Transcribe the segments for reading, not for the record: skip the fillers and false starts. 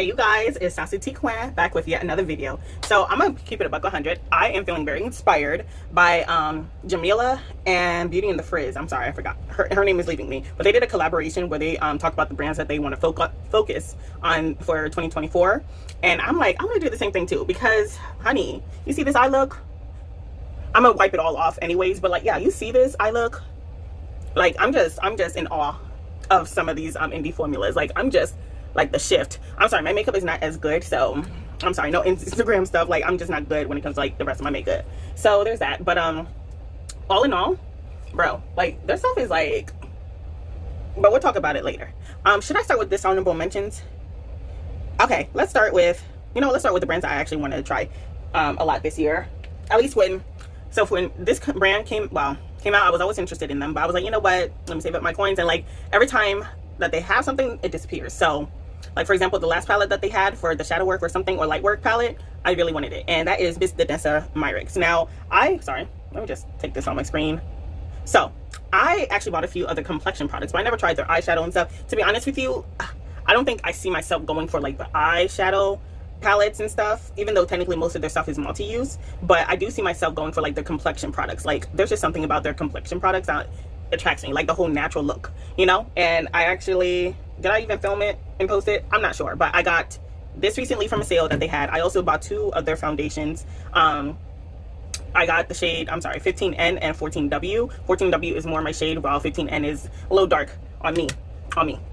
Hey you guys, it's Sassy T Quinn back with yet another video. So I'm gonna keep it a buck 100. I am feeling very inspired by Jamila and Beauty and the Frizz. I'm sorry, I forgot her name is leaving me, but they did a collaboration where they talked about the brands that they want to focus on for 2024. And I'm like, I'm gonna do the same thing too, because honey, you see this eye look? I'm gonna wipe it all off anyways, but like, yeah, you see this eye look? Like, I'm just in awe of some of these indie formulas. Like, I'm just like the shift. I'm sorry, my makeup is not as good, so I'm sorry, no Instagram stuff. Like, I'm just not good when it comes to like the rest of my makeup. So there's that. But all in all, bro, like their stuff is like, but we'll talk about it later. Should I start with dishonorable mentions? Okay, let's start with, let's start with the brands I actually wanted to try a lot this year. At least when this brand came out, I was always interested in them, but I was like, you know what, let me save up my coins. And like every time that they have something, it disappears. So like, for example, the last palette that they had for the shadow work or something, or light work palette, I really wanted it, and that is Miss Danessa Myricks. Now sorry, let me just take this on my screen. So I actually bought a few other complexion products, but I never tried their eyeshadow and stuff. To be honest with you, I don't think I see myself going for like the eyeshadow palettes and stuff, even though technically most of their stuff is multi-use. But I do see myself going for like the complexion products. Like, there's just something about their complexion products that attracts me, like the whole natural look, and I actually, did I even film it and post it? I'm not sure, but I got this recently from a sale that they had. I also bought two of their foundations. I got the shade, 15N and 14W. 14W is more my shade, while 15N is a little dark on me.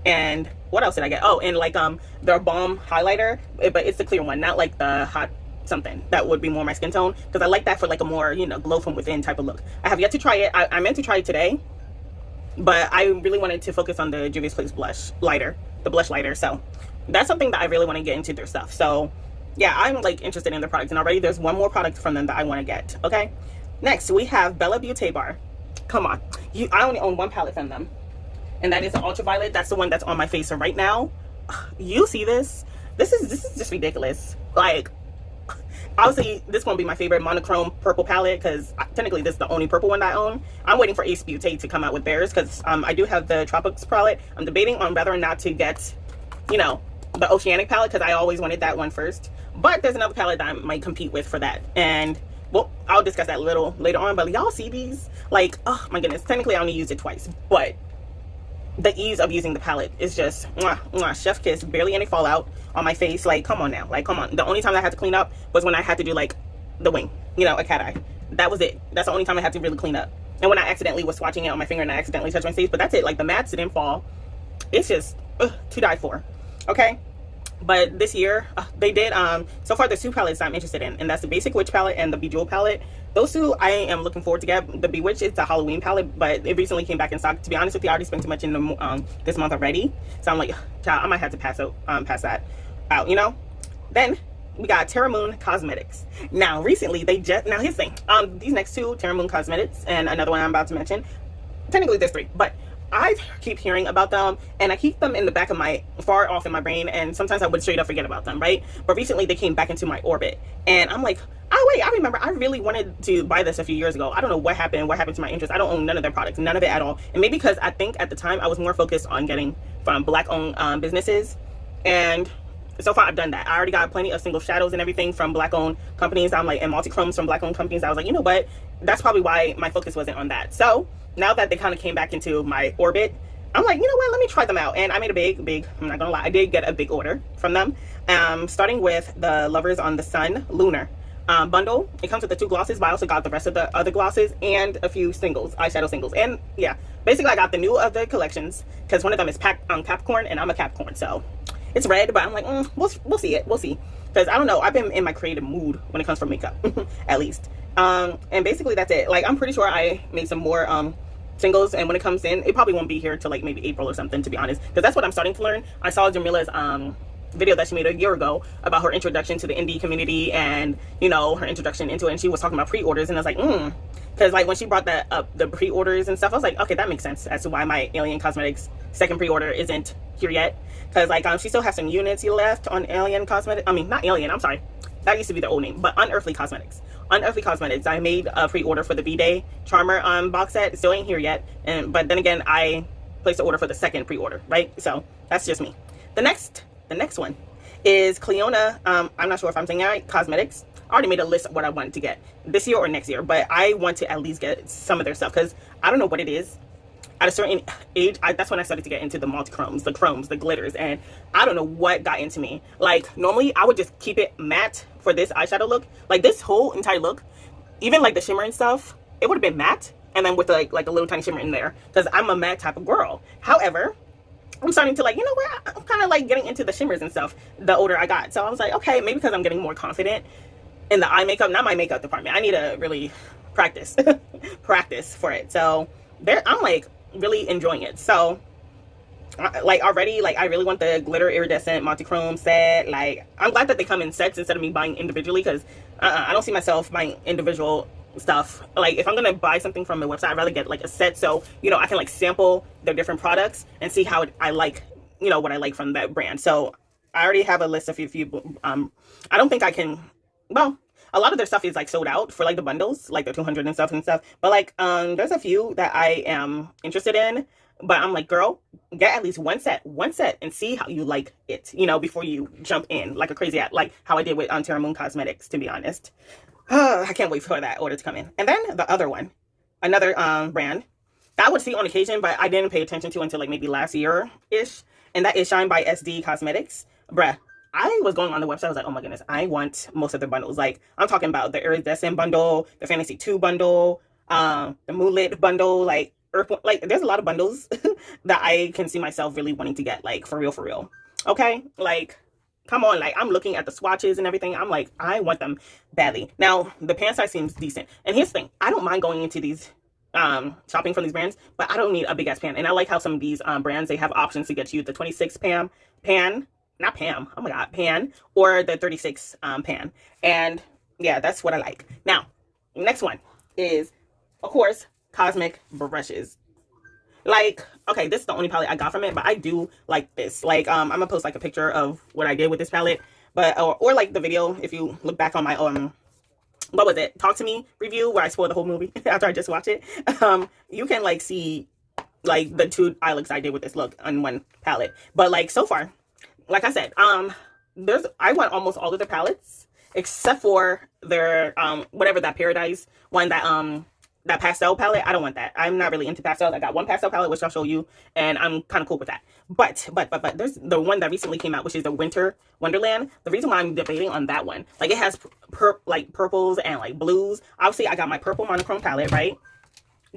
And what else did I get? Oh, and like their balm highlighter, but it's the clear one, not like the hot something that would be more my skin tone, because I like that for like a more glow from within type of look. I have yet to try it. I meant to try it today, but I really wanted to focus on the Juvia's Place blush lighter, the blush lighter. So that's something that I really want to get into their stuff. So yeah, I'm like interested in their products, and already there's one more product from them that I want to get. Okay, next we have Bella Beauté Bar. Come on, I only own one palette from them, and that is the ultraviolet. That's the one that's on my face right now. You see this? This is just ridiculous. Like, obviously this won't be my favorite monochrome purple palette, because technically this is the only purple one that I own. I'm waiting for Ace Beauté to come out with theirs, because I do have the Tropics palette. I'm debating on whether or not to get the Oceanic palette, because I always wanted that one first. But there's another palette that I might compete with for that, and well, I'll discuss that a little later on. But y'all see these? Like, oh my goodness, technically I only used it twice, but the ease of using the palette is just mwah, mwah, chef kiss. Barely any fallout on my face. Like, come on now, like, come on. The only time I had to clean up was when I had to do like the wing, a cat eye. That was it. That's the only time I had to really clean up, and when I accidentally was swatching it on my finger and I accidentally touched my face. But that's it. Like, the mattes didn't fall. It's just to die for. Okay, but this year they did so far there's two palettes I'm interested in, and that's the Basic Witch palette and the Bejeweled palette. Those two I am looking forward to get. The Bewitched is the Halloween palette, but it recently came back in stock. To be honest with you, I already spent too much in the this month already, so I'm like, child, I might have to pass that out. Then we got Terra Cosmetics. Now recently they just, now here's the thing, these next two, Terra Cosmetics and another one I'm about to mention, technically there's three, but I keep hearing about them, and I keep them in the back of my, far off in my brain, and sometimes I would straight up forget about them, right? But recently they came back into my orbit, and I'm like, oh wait, I remember I really wanted to buy this a few years ago. I don't know what happened to my interest. I don't own none of their products, none of it at all. And maybe because I think at the time I was more focused on getting from black owned businesses, and so far I've done that. I already got plenty of single shadows and everything from black owned companies. I'm like, and multi-chromes from black owned companies. I was like, you know what, that's probably why my focus wasn't on that. So now that they kind of came back into my orbit, I'm like, you know what, let me try them out. And I made a big, I'm not gonna lie, I did get a big order from them, starting with the Lovers on the Sun Lunar bundle. It comes with the two glosses, but I also got the rest of the other glosses and a few singles, eyeshadow singles. And yeah, basically I got the new of the collections, because one of them is Capricorn, and I'm a Capricorn, so it's red, but I'm like, we'll see, because I don't know, I've been in my creative mood when it comes to makeup at least. And basically that's it. Like, I'm pretty sure I made some more singles, and when it comes in, it probably won't be here till like maybe April or something, to be honest, because that's what I'm starting to learn. I saw Jamila's video that she made a year ago about her introduction to the indie community, and her introduction into it, and she was talking about pre-orders, and I was like, because like when she brought that up, the pre-orders and stuff, I was like, okay, that makes sense as to why my Alien Cosmetics second pre-order isn't here yet, because like she still has some units left on Alien Cosmetics. I mean, not Alien, I'm sorry, that used to be their old name, but Unearthly Cosmetics. Unearthly Cosmetics. I made a pre-order for the V-Day Charmer box set. It still ain't here yet, but then again, I placed the order for the second pre-order, right? So that's just me. The next one is Clionadh, I'm not sure if I'm saying it right, Cosmetics. I already made a list of what I wanted to get this year or next year, but I want to at least get some of their stuff because I don't know what it is. At a certain age, that's when I started to get into the multi-chromes, the glitters, and I don't know what got into me. Like, normally I would just keep it matte for this eyeshadow look. Like, this whole entire look, even like the shimmer and stuff, it would have been matte, and then with like a little tiny shimmer in there, because I'm a matte type of girl. However, I'm starting to, like, you know what, I'm kind of like getting into the shimmers and stuff the older I got. So I was like, okay, maybe because I'm getting more confident in the eye makeup, not my makeup department. I need to really practice, practice for it. So there, I'm like really enjoying it. So like already, like I really want the glitter iridescent multi-chrome set. Like, I'm glad that they come in sets instead of me buying individually, because I don't see myself buying individual stuff. Like, if I'm gonna buy something from a website, I'd rather get like a set, so you know I can like sample their different products and see how I like, you know, what I like from that brand. So I already have a list of a few. I don't think I can, well, a lot of their stuff is like sold out for like the bundles, like the 200 and stuff, but like there's a few that I am interested in, but I'm like, girl, get at least one set and see how you like it, you know, before you jump in like a crazy at, like how I did with Terra Cosmetics, to be honest. I can't wait for that order to come in. And then the other one, another brand that I would see on occasion, but I didn't pay attention to until like maybe last year-ish, and that is Shine by SD Cosmetics. Bruh, I was going on the website, I was like, oh my goodness, I want most of the bundles. Like, I'm talking about the Iridescent bundle, the Fantasy 2 bundle, the Moonlit bundle, like Earth, like there's a lot of bundles that I can see myself really wanting to get, like for real. Okay, like, come on, like I'm looking at the swatches and everything. I'm like, I want them badly. Now, the pan size seems decent. And here's the thing, I don't mind going into these, shopping from these brands, but I don't need a big ass pan. And I like how some of these brands, they have options to get you the 26 pan, not Pam, oh my God, pan, or the 36 pan. And yeah, that's what I like. Now, next one is, of course, Cosmic brushes. Like, okay, this is the only palette I got from it, but I do like this. Like, I'm gonna post like a picture of what I did with this palette, but or like the video, if you look back on my what was it, Talk to Me review, where I spoiled the whole movie after I just watched it. You can like see like the two eye looks I did with this look on one palette. But like, so far, like I said, I want almost all of the palettes except for their whatever, that Paradise one, that pastel palette. I don't want that. I'm not really into pastels. I got one pastel palette, which I'll show you, and I'm kind of cool with that. But there's the one that recently came out, which is the Winter Wonderland. The reason why I'm debating on that one, like it has like purples and like blues. Obviously, I got my purple monochrome palette, right?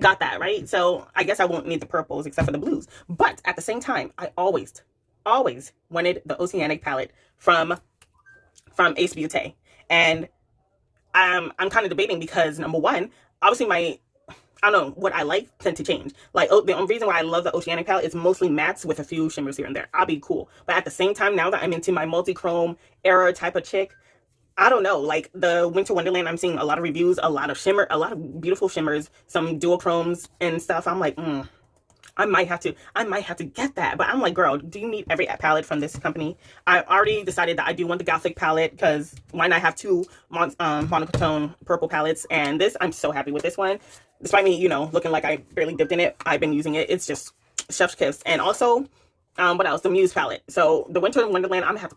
Got that, right? So I guess I won't need the purples except for the blues. But at the same time, I always wanted the Oceanic palette from Ace Beauté. And I'm kind of debating because, number one, obviously I don't know, what I like tend to change. Like, the only reason why I love the Oceanic palette is mostly mattes with a few shimmers here and there. I'll be cool. But at the same time, now that I'm into my multi-chrome era type of chick, I don't know, like the Winter Wonderland, I'm seeing a lot of reviews, a lot of shimmer, a lot of beautiful shimmers, some duochromes and stuff. I'm like, I might have to get that. But I'm like, girl, do you need every palette from this company? I already decided that I do want the Gothic palette, because why not have two monochrome purple palettes? And this, I'm so happy with this one. Despite me, you know, looking like I barely dipped in it, I've been using it. It's just chef's kiss. And also, what else? The Muse palette. So the Winter Wonderland, I'm gonna have to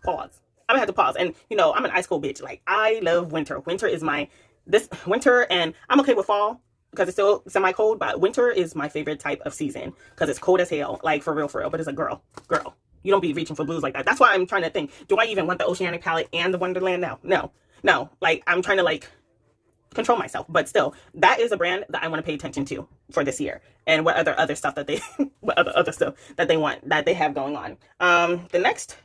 pause. And you know, I'm an ice cold bitch. Like, I love winter. Winter is this winter, and I'm okay with fall because it's still semi-cold, but winter is my favorite type of season because it's cold as hell, like for real. But it's a girl, you don't be reaching for blues like that. That's why I'm trying to think, do I even want the Oceanic palette and the Wonderland now? No, like I'm trying to like control myself, but still, that is a brand that I want to pay attention to for this year. And what other stuff that they what other stuff that they want, that they have going on. The next,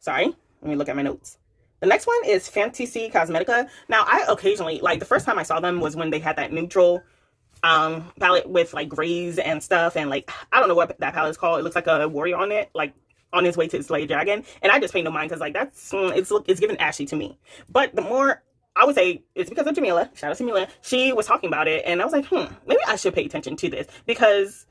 sorry, let me look at my notes. The next one is Fantasy Cosmetica. Now, I occasionally, like the first time I saw them was when they had that neutral palette with like grays and stuff, and like I don't know what that palette is called. It looks like a warrior on it, like on his way to slay a dragon, and I just paid no mind because like that's it's giving ashy to me. But the more, I would say it's because of Jamila. Shout out to Jamila. She was talking about it, and I was like, maybe I should pay attention to this because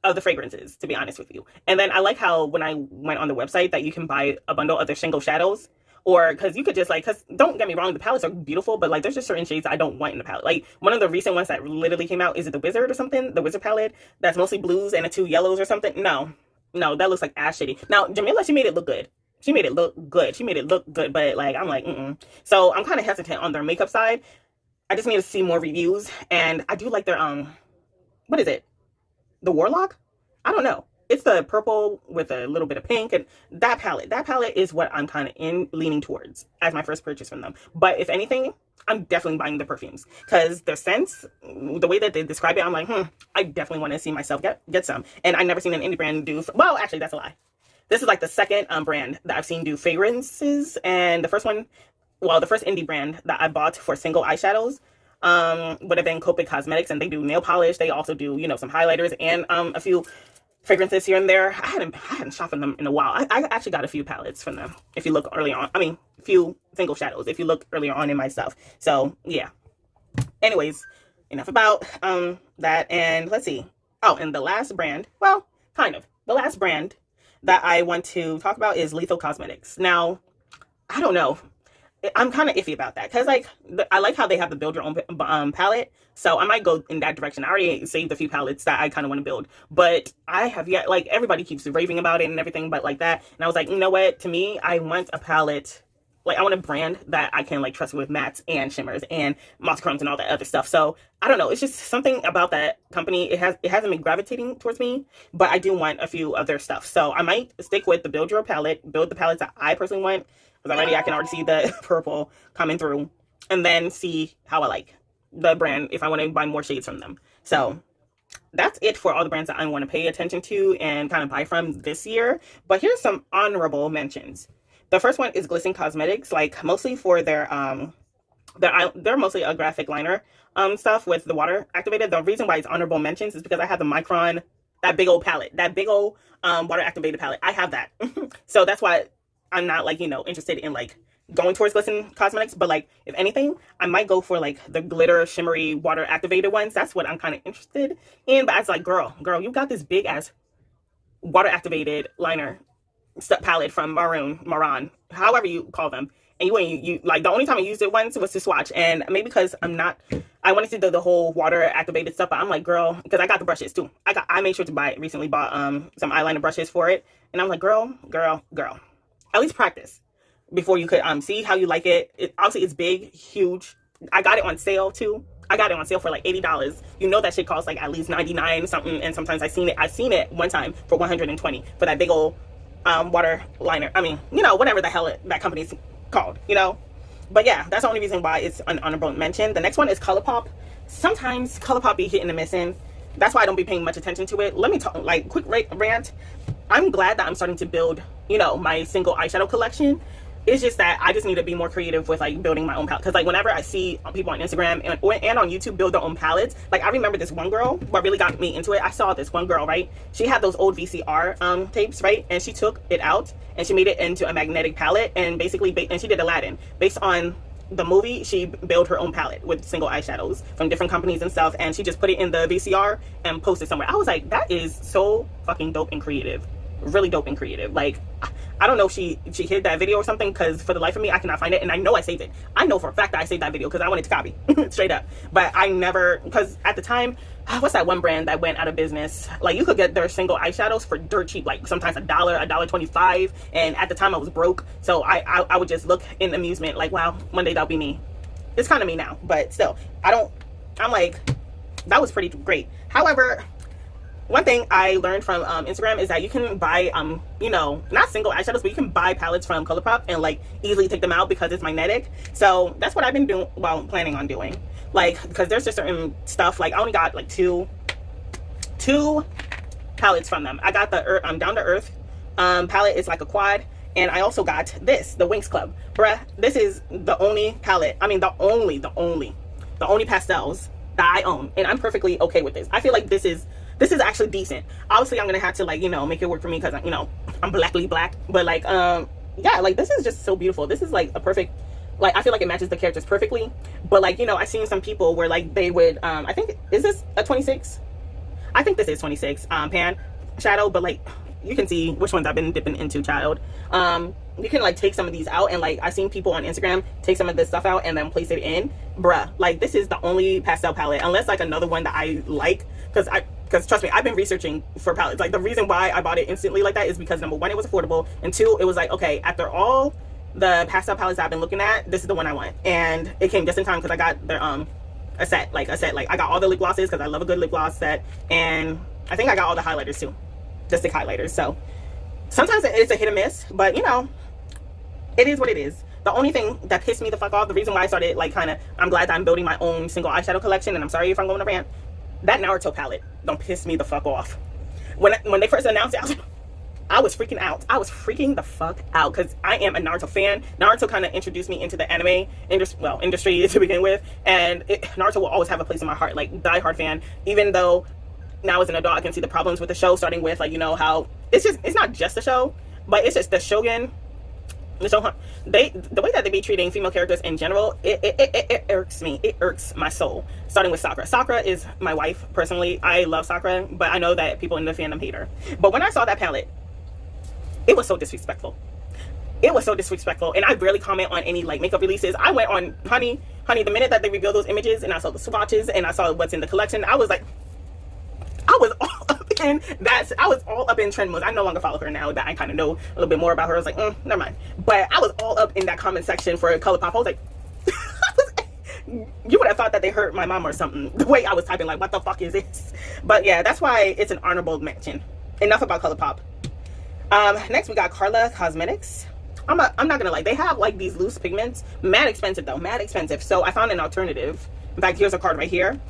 of the fragrances, to be honest with you. And then I like how when I went on the website that you can buy a bundle of their Shingle shadows. Or because you could just like, because don't get me wrong, the palettes are beautiful, but like there's just certain shades I don't want in the palette. Like one of the recent ones that literally came out, is it the Wizard or something? The Wizard palette that's mostly blues and the two yellows or something. No, that looks like ash shady. Now Jamila, she made it look good. she made it look good. She made it look good, but like I'm like, So I'm kind of hesitant on their makeup side. I just need to see more reviews, and I do like their what is it? The Warlock? I don't know. It's the purple with a little bit of pink, and that palette. That palette is what I'm kind of leaning towards as my first purchase from them. But if anything, I'm definitely buying the perfumes because their scents, the way that they describe it, I'm like, I definitely want to see myself get some. And I've never seen an indie brand do. Well, actually, that's a lie. This is like the second brand that I've seen do fragrances, and the first one, well, the first indie brand that I bought for single eyeshadows would have been Karla Cosmetics, and they do nail polish. They also do, you know, some highlighters and a few fragrances here and there. I hadn't shopped from them in a while. I actually got a few palettes from them. If you look early on, I mean, a few single shadows. If you look earlier on in my stuff. So yeah. Anyways, enough about that. And let's see. Oh, and the last brand. Well, kind of the last brand that I want to talk about is Lethal Cosmetics. Now, I don't know. I'm kind of iffy about that because like I like how they have the build your own palette, so I might go in that direction. I already saved a few palettes that I kind of want to build, but I have yet, like, everybody keeps raving about it and everything but like that, and I was like, you know what, to me, I want a palette, like I want a brand that I can like trust with mattes and shimmers and monochromes and all that other stuff. So I don't know, it's just something about that company. It hasn't been gravitating towards me, but I do want a few of their stuff, so I might stick with the build the palettes that I personally want. Because I can already see the purple coming through, and then see how I like the brand if I want to buy more shades from them. So that's it for all the brands that I want to pay attention to and kind of buy from this year. But here's some honorable mentions. The first one is Glisten Cosmetics, like mostly for their they're mostly a graphic liner stuff with the water activated. The reason why it's honorable mentions is because I have the Micron, that big old palette, that big old water activated palette. I have that. So that's why I'm not like, you know, interested in like going towards Glisten Cosmetics, but like if anything, I might go for like the glitter shimmery water activated ones. That's what I'm kind of interested in. But I was like, girl, you got this big ass water activated liner palette from Maron, however you call them, and you like, the only time I used it once was to swatch, and maybe because I wanted to do the whole water activated stuff, but I'm like, girl, because I got the brushes too. I made sure to recently bought some eyeliner brushes for it, and I'm like, girl, at least practice before you could see how you like it. Obviously it's big, huge. I got it on sale too. I got it on sale for like $80. You know that shit costs like at least 99 something, and sometimes I've seen it one time for 120 for that big old water liner. I mean, you know, whatever the hell that company's called, you know. But yeah, that's the only reason why it's an honorable mention. The next one is Colorpop. Sometimes Colorpop be hitting and missing. That's why I don't be paying much attention to it. Let me talk, like, quick rant. I'm glad that I'm starting to build, you know, my single eyeshadow collection. It's just that I just need to be more creative with like building my own palette. Because like whenever I see people on Instagram and on YouTube build their own palettes, like I remember this one girl, what really got me into it, I saw this one girl, right? She had those old VCR tapes, right? And she took it out and she made it into a magnetic palette, and basically, and she did Aladdin. Based on the movie, she built her own palette with single eyeshadows from different companies and stuff, and she just put it in the VCR and posted somewhere. I was like, that is so fucking dope and creative. Really dope and creative. Like, I don't know if she hid that video or something, because for the life of me I cannot find it, and I know I saved it. I know for a fact that I saved that video because I wanted to copy straight up, but I never, because at the time, what's that one brand that went out of business? Like, you could get their single eyeshadows for dirt cheap, like sometimes $1.25, and at the time I was broke, so I would just look in amusement like, wow, one day that'll be me. It's kind of me now, but still, I'm like, that was pretty great. However, one thing I learned from Instagram is that you can buy, you know, not single eyeshadows, but you can buy palettes from Colorpop and like easily take them out because it's magnetic. So that's what I've been doing, well, planning on doing. Like, because there's just certain stuff, like I only got like two palettes from them. I got the Down to Earth palette. It's like a quad. And I also got this, the Winx Club. Bruh, this is the only palette, I mean the only pastels that I own. And I'm perfectly okay with this. I feel like this is actually decent. Obviously I'm gonna have to, like, you know, make it work for me because, you know, I'm blackly black, but like yeah, like this is just so beautiful. This is like a perfect, like, I feel like it matches the characters perfectly. But like, you know, I've seen some people where like they would I think, is this a 26? I think this is 26 pan shadow, but like you can see which ones I've been dipping into, child. You can like take some of these out, and like I've seen people on Instagram take some of this stuff out and then place it in. Bruh, like this is the only pastel palette, unless like another one that I like, because because trust me, I've been researching for palettes. Like, the reason why I bought it instantly like that is because, number one, it was affordable, and two, it was like, okay, after all the pastel palettes I've been looking at, this is the one I want. And it came just in time because I got their a set. Like I got all the lip glosses because I love a good lip gloss set, and I think I got all the highlighters too, just stick highlighters. So sometimes it's a hit or miss, but you know, it is what it is. The only thing that pissed me the fuck off, the reason why I started like kind of, I'm glad that I'm building my own single eyeshadow collection, and I'm sorry if I'm going to rant, that Naruto palette don't piss me the fuck off. When they first announced it, I was freaking out. I was freaking the fuck out because I am a Naruto fan. Naruto kind of introduced me into the anime industry to begin with, and Naruto will always have a place in my heart, like die-hard fan. Even though now as an adult I can see the problems with the show, starting with like, you know, how it's not just the show, but it's just the Shogun. The way that they be treating female characters in general, it irks me. It irks my soul. Starting with Sakura. Sakura is my wife personally. I love Sakura, but I know that people in the fandom hate her. But when I saw that palette, it was so disrespectful. It was so disrespectful, and I barely comment on any like makeup releases. I went on honey, the minute that they revealed those images and I saw the swatches and I saw what's in the collection, I was like, I was all up in trend modes. I no longer follow her now that I kind of know a little bit more about her. I was like, never mind. But I was all up in that comment section for Colorpop. I was like, you would have thought that they hurt my mom or something. The way I was typing, like, what the fuck is this? But yeah, that's why it's an honorable mention. Enough about Colorpop. Next we got Karla Cosmetics. I'm not gonna lie, they have like these loose pigments, mad expensive though, mad expensive. So I found an alternative. In fact, here's a card right here,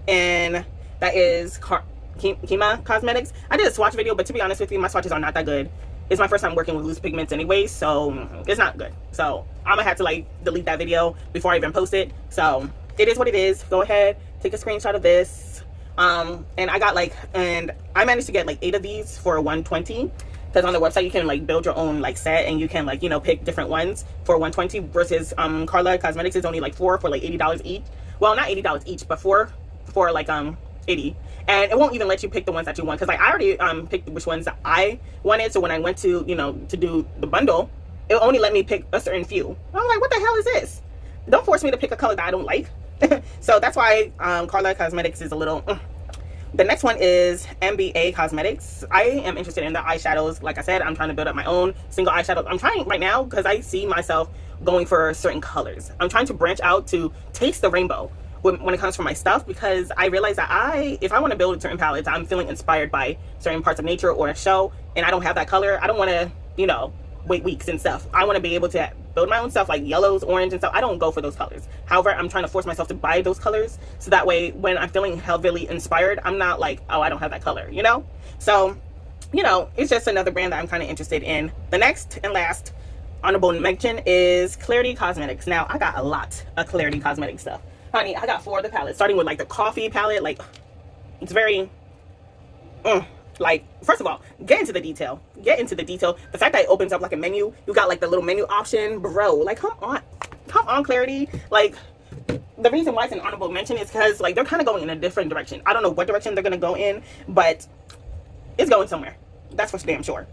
and that is Kima Cosmetics. I did a swatch video, but to be honest with you, my swatches are not that good. It's my first time working with loose pigments anyway, so it's not good. So I'm gonna have to like delete that video before I even post it. So it is what it is. Go ahead, take a screenshot of this. And I managed to get like 8 of these for 120, because on the website you can like build your own like set, and you can like, you know, pick different ones for 120 versus Karla Cosmetics is only like 4 for like $80 each. Well, not $80 each, but 4 for like 80. And it won't even let you pick the ones that you want, because like I already picked which ones that I wanted. So when I went to, you know, to do the bundle, it only let me pick a certain few. I'm like, what the hell is this? Don't force me to pick a color that I don't like. So that's why Karla Cosmetics is a little The next one is MBA Cosmetics. I am interested in the eyeshadows. Like I said, I'm trying to build up my own single eyeshadows. I'm trying right now because I see myself going for certain colors. I'm trying to branch out to taste the rainbow when it comes to my stuff, because I realize that if I want to build certain palettes, I'm feeling inspired by certain parts of nature or a show, and I don't have that color. I don't want to, you know, wait weeks and stuff. I want to be able to build my own stuff, like yellows, orange and stuff. I don't go for those colors. However, I'm trying to force myself to buy those colors, so that way when I'm feeling heavily inspired, I'm not like, oh, I don't have that color, you know? So, you know, it's just another brand that I'm kind of interested in. The next and last honorable mention is Klarity Kosmetics. Now, I got a lot of Klarity Cosmetics stuff. Honey, I got 4 of the palettes, starting with like the coffee palette. Like, it's very, like, first of all, get into the detail. Get into the detail. The fact that it opens up like a menu, you got like the little menu option, bro. Like, come on, Klarity. Like, the reason why it's an honorable mention is because like they're kind of going in a different direction. I don't know what direction they're gonna go in, but it's going somewhere. That's for damn sure.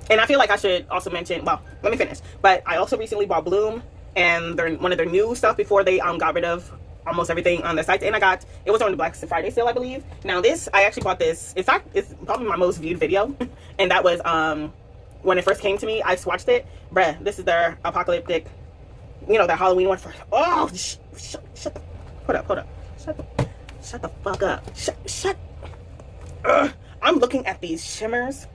And I feel like I should also mention, well, let me finish. But I also recently bought Bloom, and they're one of their new stuff before they got rid of almost everything on their site. And it was on the Black Friday sale, I believe. Now this, I actually bought this. In fact, it's probably my most viewed video. And that was when it first came to me, I swatched it. Bruh, this is their apocalyptic, you know, their Halloween one. Oh, shut the, hold up. Shut the fuck up. I'm looking at these shimmers,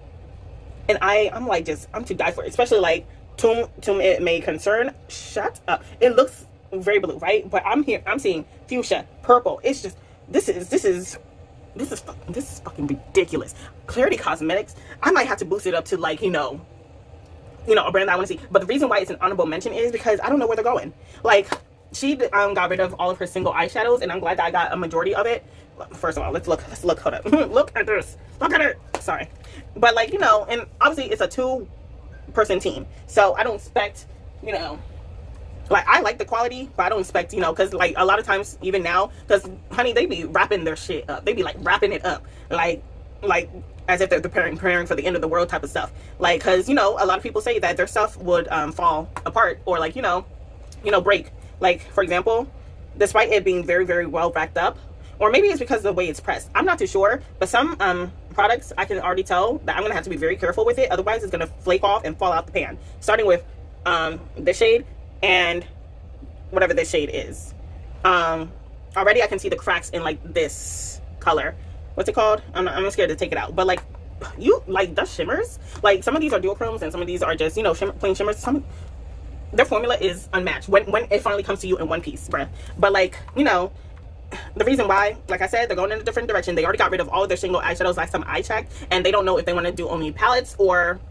and I'm like, I'm to die for it. Especially like Tomb It May Concern. Shut up. It looks very blue, right? But I'm seeing fuchsia, purple. It's just, this is fucking ridiculous. Klarity Cosmetics, I might have to boost it up to like, you know, a brand that I want to see. But the reason why it's an honorable mention is because I don't know where they're going. Like, she got rid of all of her single eyeshadows, and I'm glad that I got a majority of it. First of all, let's look, hold up. Look at this. Look at it. Sorry. But like, you know, and obviously it's a 2-person team. So I don't expect, you know, like, I like the quality, but I don't expect, you know, because like a lot of times even now, because honey, they be wrapping their shit up. They be like wrapping it up like as if they're preparing for the end of the world type of stuff. Like, because, you know, a lot of people say that their stuff would fall apart or like, you know, break. Like, for example, despite it being very, very well wrapped up, or maybe it's because of the way it's pressed. I'm not too sure, but some products I can already tell that I'm gonna have to be very careful with it, otherwise it's gonna flake off and fall out the pan. Starting with this shade and whatever this shade is. Already I can see the cracks in like this color. What's it called? I'm scared to take it out, but like, you like the shimmers, like some of these are duochromes and some of these are just, you know, plain shimmers. Their formula is unmatched when it finally comes to you in one piece, bruh. But like, you know, the reason why, like I said, they're going in a different direction. They already got rid of all of their single eyeshadows last time I checked, and they don't know if they want to do only palettes or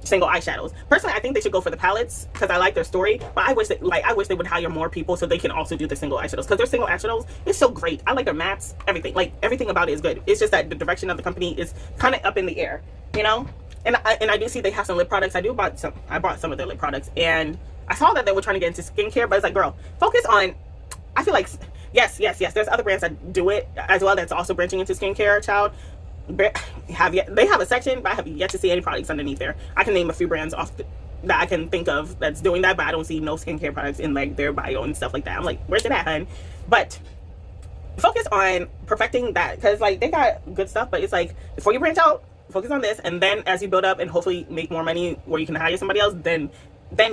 single eyeshadows. Personally, I think they should go for the palettes because I like their story, but I wish they would hire more people so they can also do the single eyeshadows, because their single eyeshadows is so great. I like their mattes, everything, like everything about it is good. It's just that the direction of the company is kind of up in the air, you know. And I do see they have some lip products. I bought some of their lip products, and I saw that they were trying to get into skincare, but it's like, girl, focus on, I feel like, yes, there's other brands that do it as well that's also branching into skincare, child. They have a section, but I have yet to see any products underneath there. I can name a few brands off that I can think of that's doing that, but I don't see no skincare products in like their bio and stuff like that. I'm like, where's it at, hun? But focus on perfecting that, because like they got good stuff, but it's like, before you branch out, focus on this, and then as you build up and hopefully make more money where you can hire somebody else, then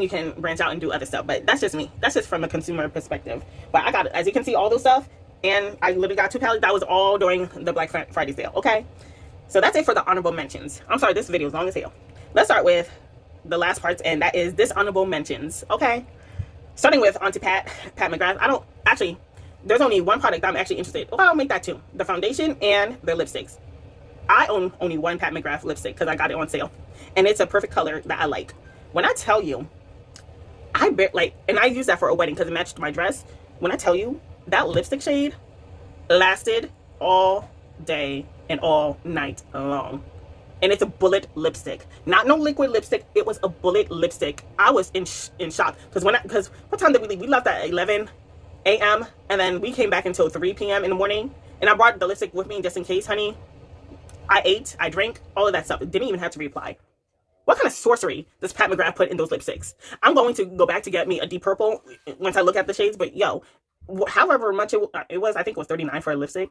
you can branch out and do other stuff. But that's just me. That's just from a consumer perspective. But I got, as you can see, all those stuff, and I literally got 2 palettes. That was all during the Black Friday sale. Okay, so that's it for the honorable mentions. I'm sorry, this video is long as hell. Let's start with the last parts, and that is dishonorable mentions. Okay, starting with Auntie Pat McGrath. I don't actually, there's only one product that I'm actually interested. Well, I'll make that 2: the foundation and the lipsticks. I own only one Pat McGrath lipstick because I got it on sale, and it's a perfect color that I like. When I tell you, and I used that for a wedding because it matched my dress. When I tell you, that lipstick shade lasted all day and all night long. And it's a bullet lipstick, not no liquid lipstick. It was a bullet lipstick. I was in shock because what time did we leave? We left at 11 a.m. and then we came back until 3 p.m. in the morning. And I brought the lipstick with me just in case, honey. I ate, I drank, all of that stuff. Didn't even have to reapply. What kind of sorcery does Pat McGrath put in those lipsticks? I'm going to go back to get me a deep purple once I look at the shades, but yo, however much it was, I think it was $39 for a lipstick.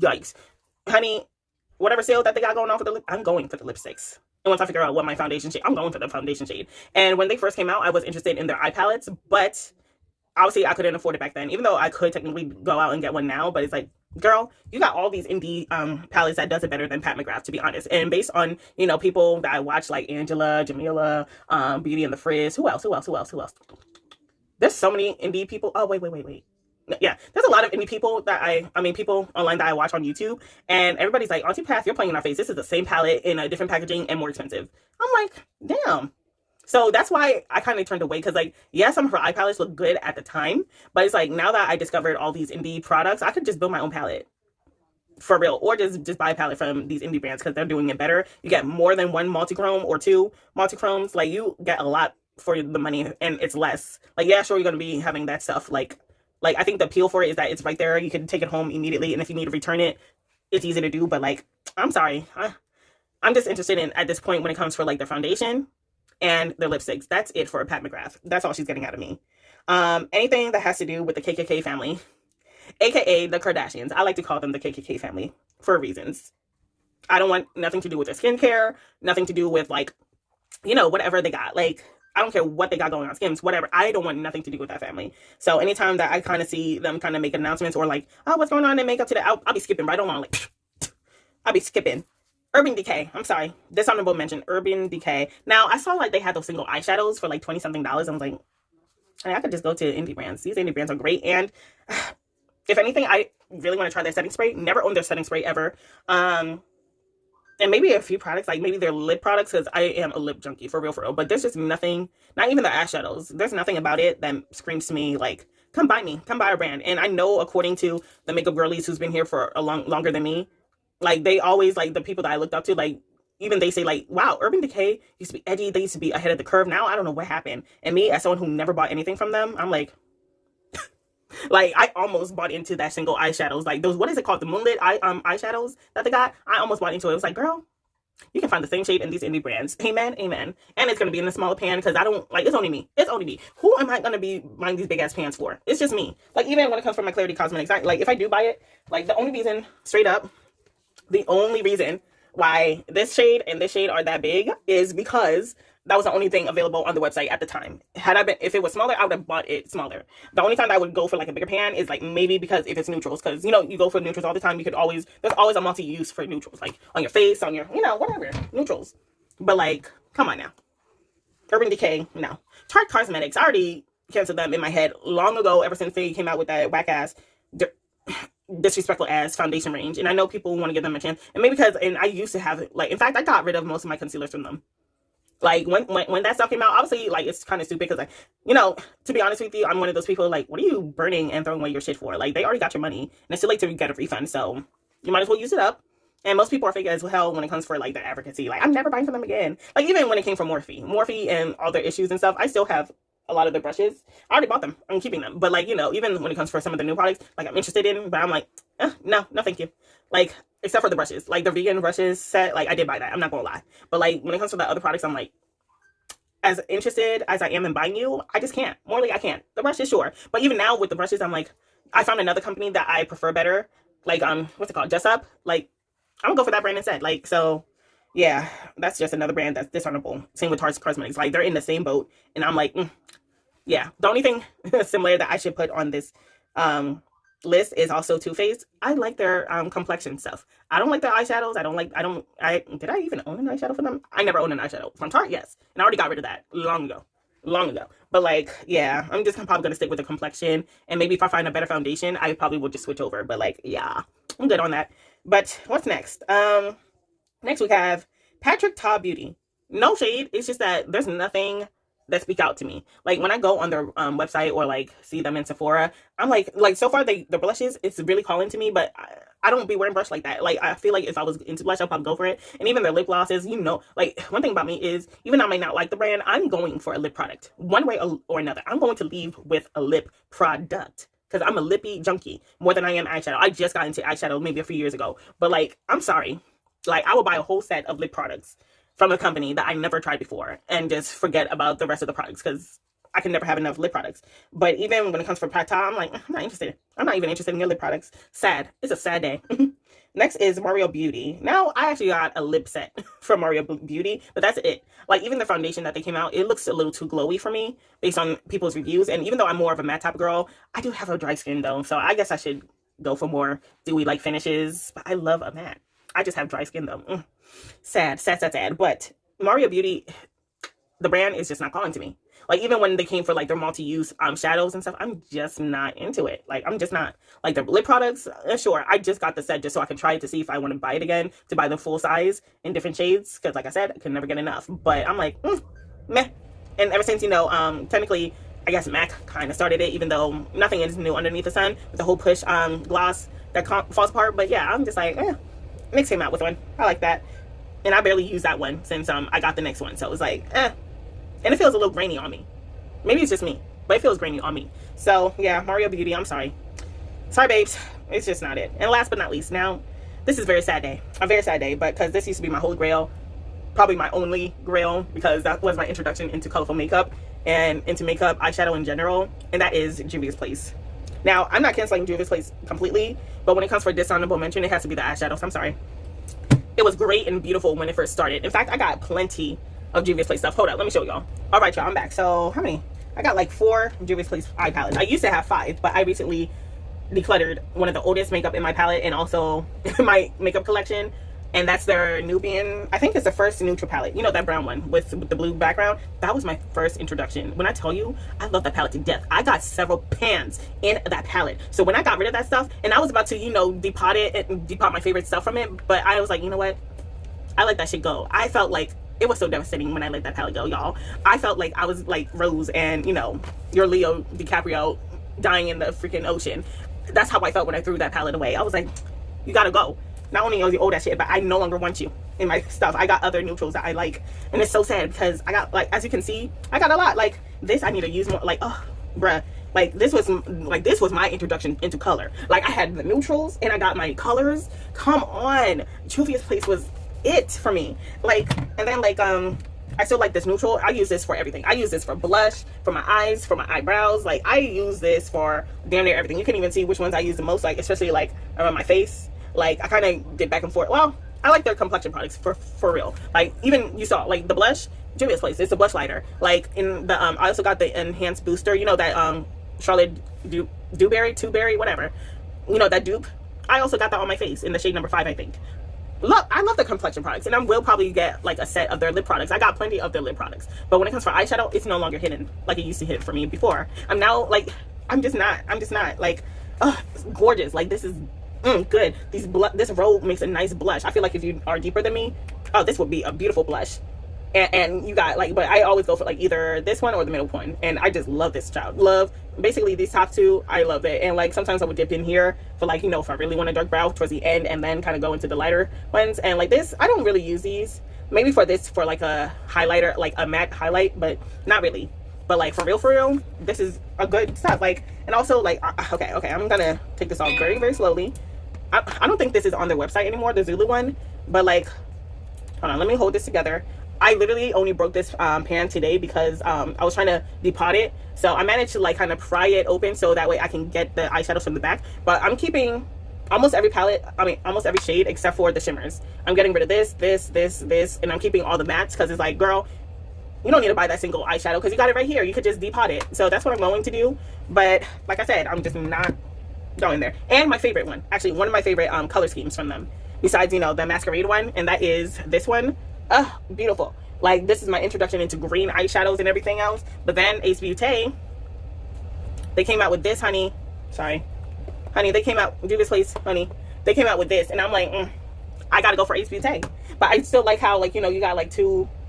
Yikes. Honey, whatever sale that they got going on for the lip, I'm going for the lipsticks. And once I figure out what my foundation shade, I'm going for the foundation shade. And when they first came out, I was interested in their eye palettes, but obviously I couldn't afford it back then, even though I could technically go out and get one now. But it's like, girl, you got all these indie palettes that does it better than Pat McGrath, to be honest. And based on, you know, people that I watch, like Angela, Jamila, Beauty and the Frizz, who else? There's so many indie people. Oh, wait. Yeah, there's a lot of indie people that I mean, people online that I watch on YouTube, and everybody's like, Auntie Pat, you're playing in our face. This is the same palette in a different packaging and more expensive. I'm like, damn. So that's why I kind of turned away, because like, yeah, some of her eye palettes look good at the time, but it's like, now that I discovered all these indie products, I could just build my own palette for real, or just buy a palette from these indie brands because they're doing it better. You get more than one multi-chrome or 2 multi-chromes. Like, you get a lot for the money, and it's less. Like, yeah, sure, you're going to be having that stuff. Like I think the appeal for it is that it's right there. You can take it home immediately, and if you need to return it, it's easy to do. But like, I'm sorry. I'm just interested in, at this point, when it comes for like their foundation and their lipsticks. That's it for Pat McGrath. That's all she's getting out of me. Anything that has to do with the KKK family, aka the Kardashians. I like to call them the KKK family for reasons. I don't want nothing to do with their skincare, nothing to do with, like, you know, whatever they got. Like, I don't care what they got going on, Skims, whatever. I don't want nothing to do with that family. So anytime that I kind of see them kind of make announcements or like, oh, what's going on in makeup today, I'll be skipping right along. Like, I'll be skipping. Urban Decay. I'm sorry. Dishonorable mention. Urban Decay. Now, I saw like they had those single eyeshadows for like $20-something. I was like, I could just go to indie brands. These indie brands are great. And if anything, I really want to try their setting spray. Never owned their setting spray ever. And maybe a few products, like maybe their lip products, because I am a lip junkie, for real. But there's just nothing, not even the eyeshadows. There's nothing about it that screams to me like, come buy me, come buy our brand. And I know, according to the makeup girlies who's been here for longer than me, like, they always, like, the people that I looked up to, like, even they say, like, wow, Urban Decay used to be edgy. They used to be ahead of the curve. Now, I don't know what happened. And me, as someone who never bought anything from them, I'm like, like, I almost bought into that single eyeshadows. Like, those, what is it called? The Moonlit eyeshadows that they got? I almost bought into it. It was like, girl, You can find the same shade in these indie brands. Amen, amen. And it's going to be in a smaller pan because I don't, like, it's only me. It's only me. Who am I going to be buying these big ass pans for? It's just me. Like, even when it comes from my Klarity Kosmetics, like, if I do buy it, like, the only reason, straight up, the only reason why this shade and this shade are that big is because that was the only thing available on the website at the time. If it was smaller, I would have bought it smaller. The only time that I would go for like a bigger pan is like maybe because if it's neutrals, because you know, you go for neutrals all the time. There's always a multi-use for neutrals, like on your face, on your, you know, whatever, neutrals. But like, come on now. Urban Decay, no. Tarte Cosmetics, I already canceled them in my head long ago, ever since they came out with that whack ass, disrespectful ass foundation range. And I know people want to give them a chance. And maybe because, and I used to have, like, in fact, I got rid of most of my concealers from them. Like, when that stuff came out, obviously, like, it's kind of stupid because, like, you know, to be honest with you, I'm one of those people, like, what are you burning and throwing away your shit for? Like, they already got your money, and it's too late to get a refund, so you might as well use it up. And most people are fake as hell when it comes for, like, the advocacy. Like, I'm never buying from them again. Like, even when it came from Morphe and all their issues and stuff, I still have a lot of their brushes. I already bought them. I'm keeping them. But, like, you know, even when it comes for some of the new products, like, I'm interested in, but I'm like, no, thank you. Like, except for the brushes. Like, the vegan brushes set, like, I did buy that. I'm not gonna lie. But, like, when it comes to the other products, I'm like, as interested as I am in buying you, I just can't. Morally, I can't. The brushes, sure. But even now with the brushes, I'm like, I found another company that I prefer better. Like, what's it called? Just Up. Like, I'm gonna go for that brand instead. Like, so, yeah, that's just another brand that's dishonorable. Same with Tarte Cosmetics. Like, they're in the same boat. And I'm like, yeah. The only thing similar that I should put on this list is also Too Faced. I like their complexion stuff. I don't like their eyeshadows. Did I even own an eyeshadow for them? I never owned an eyeshadow. From Tarte, yes. And I already got rid of that long ago. But like, yeah, I'm just probably gonna stick with the complexion. And maybe if I find a better foundation, I probably will just switch over. But like, yeah, I'm good on that. But what's next? Next we have Patrick Ta Beauty. No shade. It's just that there's nothing that speak out to me. Like, when I go on their website or like see them in Sephora, I'm like so far the blushes, it's really calling to me, but I don't be wearing brush like that. Like, I feel like if I was into blush, I'll probably go for it. And even their lip glosses, you know, like, one thing about me is, even though I might not like the brand, I'm going for a lip product. One way or another, I'm going to leave with a lip product. Because I'm a lippy junkie more than I am eyeshadow. I just got into eyeshadow maybe a few years ago. But like, I'm sorry. Like, I will buy a whole set of lip products from a company that I never tried before and just forget about the rest of the products because I can never have enough lip products. But even when it comes for Pata, I'm like, I'm not interested. I'm not even interested in your lip products. Sad. It's a sad day. Next is Mario Beauty. Now, I actually got a lip set from Mario Beauty, but that's it. Like, even the foundation that they came out, it looks a little too glowy for me based on people's reviews. And even though I'm more of a matte type girl, I do have a dry skin though. So I guess I should go for more dewy like finishes. But I love a matte. I just have dry skin though. Sad. But Mario Beauty, the brand is just not calling to me. Like, even when they came for like their multi-use shadows and stuff, I'm just not into it. Like, I'm just not. Like, their lip products, sure, I just got the set just so I can try it to see if I want to buy it again, to buy the full size in different shades, because like I said, I could never get enough. But I'm like, meh. And ever since, you know, technically, I guess MAC kind of started it, even though nothing is new underneath the sun, with the whole push gloss that falls apart. But yeah, I'm just like, Mix came out with one. I like that. And I barely used that one since I got the next one. So it was like, And it feels a little grainy on me. Maybe it's just me, but it feels grainy on me. So yeah, Mario Beauty, I'm sorry. Sorry, babes. It's just not it. And last but not least, now, this is a very sad day. A very sad day, but because this used to be my holy grail, probably my only grail, because that was my introduction into colorful makeup and into makeup, eyeshadow in general, and that is Juvia's Place. Now, I'm not canceling Juvia's Place completely, but when it comes for dishonorable mention, it has to be the eyeshadows. I'm sorry. It was great and beautiful when it first started. In fact, I got plenty of Juvia's Place stuff. Hold up, let me show y'all. All right, y'all, I'm back. So how many? I got like 4 Juvia's Place eye palettes. I used to have 5, but I recently decluttered one of the oldest makeup in my palette and also in my makeup collection, and that's their Nubian. I think it's the first neutral palette. You know, that brown one with the blue background. That was my first introduction. When I tell you, I love that palette to death. I got several pans in that palette. So when I got rid of that stuff, and I was about to, you know, depot it and depot my favorite stuff from it, but I was like, you know what? I let that shit go. I felt like it was so devastating when I let that palette go, y'all. I felt like I was like Rose and, you know, your Leo DiCaprio dying in the freaking ocean. That's how I felt when I threw that palette away. I was like, you gotta go. Not only are you old that shit, but I no longer want you in my stuff. I got other neutrals that I like. And it's so sad because I got, like, as you can see, I got a lot. Like, this I need to use more. Like, oh, bruh. Like, this was my introduction into color. Like, I had the neutrals and I got my colors. Come on. Juvia's Place was it for me. Like, and then like I still like this neutral. I use this for everything. I use this for blush, for my eyes, for my eyebrows. Like, I use this for damn near everything. You can even see which ones I use the most, like, especially like around my face. Like, I kind of did back and forth. Well, I like their complexion products for real. Like, even you saw like the blush, Juvia's Place. It's a blush lighter. Like, in the I also got the enhanced booster. You know that Charlotte Dewberry, whatever. You know that dupe. I also got that on my face in the shade number 5, I think. Look, I love the complexion products, and I will probably get like a set of their lip products. I got plenty of their lip products, but when it comes for eyeshadow, it's no longer hidden like it used to hit for me before. I'm now like, I'm just not like, oh, it's gorgeous. Like, this is good. This robe makes a nice blush. I feel like if you are deeper than me, oh, this would be a beautiful blush. And you got like, but I always go for like either this one or the middle one, and I just love this child. Love basically these top two. I love it. And like sometimes I would dip in here for like, you know, if I really want a dark brow towards the end, and then kind of go into the lighter ones. And like this, I don't really use these. Maybe for this, for like a highlighter, like a matte highlight, but not really. But like for real, this is a good stuff. Like, and also like, okay, I'm gonna take this off very slowly. I don't think this is on their website anymore, the Zulu one, but like, hold on, let me hold this together. I literally only broke this pan today because I was trying to depot it. So I managed to like kind of pry it open so that way I can get the eyeshadows from the back. But I'm keeping almost every palette, almost every shade except for the shimmers. I'm getting rid of this, and I'm keeping all the mattes because it's like, girl, you don't need to buy that single eyeshadow because you got it right here. You could just depot it. So that's what I'm going to do. But like I said, I'm just not going there. And my favorite one, actually one of my favorite color schemes from them, besides, you know, the Masquerade one, and that is this one. Beautiful. Like, this is my introduction into green eyeshadows and everything else. But then Ace Beauté, they came out with this, honey. Sorry, honey, they came out, Juvia Place, honey, they came out with this, and I'm like, I gotta go for Ace Beauté. But I still like how, like, you know, you got like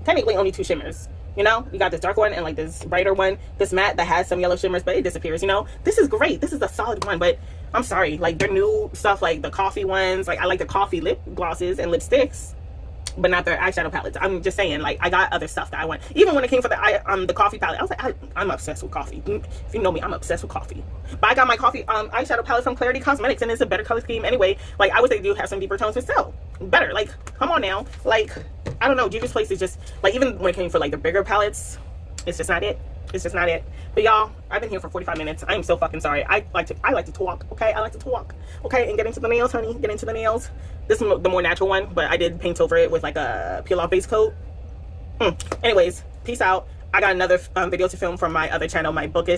technically only two shimmers. You know, you got this dark one and like this brighter one, this matte that has some yellow shimmers, but it disappears. You know, this is great. This is a solid one. But I'm sorry, like their new stuff, like the coffee ones, like I like the coffee lip glosses and lipsticks, but not their eyeshadow palettes. I'm just saying, like, I got other stuff that I want. Even when it came for the coffee palette, I was like, I'm obsessed with coffee. If you know me, I'm obsessed with coffee. But I got my coffee eyeshadow palette from Klarity Kosmetics, and it's a better color scheme anyway. Like, I would say they do have some deeper tones, but still better. Like, come on now. Like, I don't know, Juvia's Place is just like, even when it came for like the bigger palettes, it's just not it. It's just not it. But y'all, I've been here for 45 minutes. I am so fucking sorry. I like to talk, okay? I like to talk, okay? And get into the nails, honey. Get into the nails. This is the more natural one, but I did paint over it with like a peel-off base coat. Anyways, peace out. I got another video to film from my other channel, my bookish.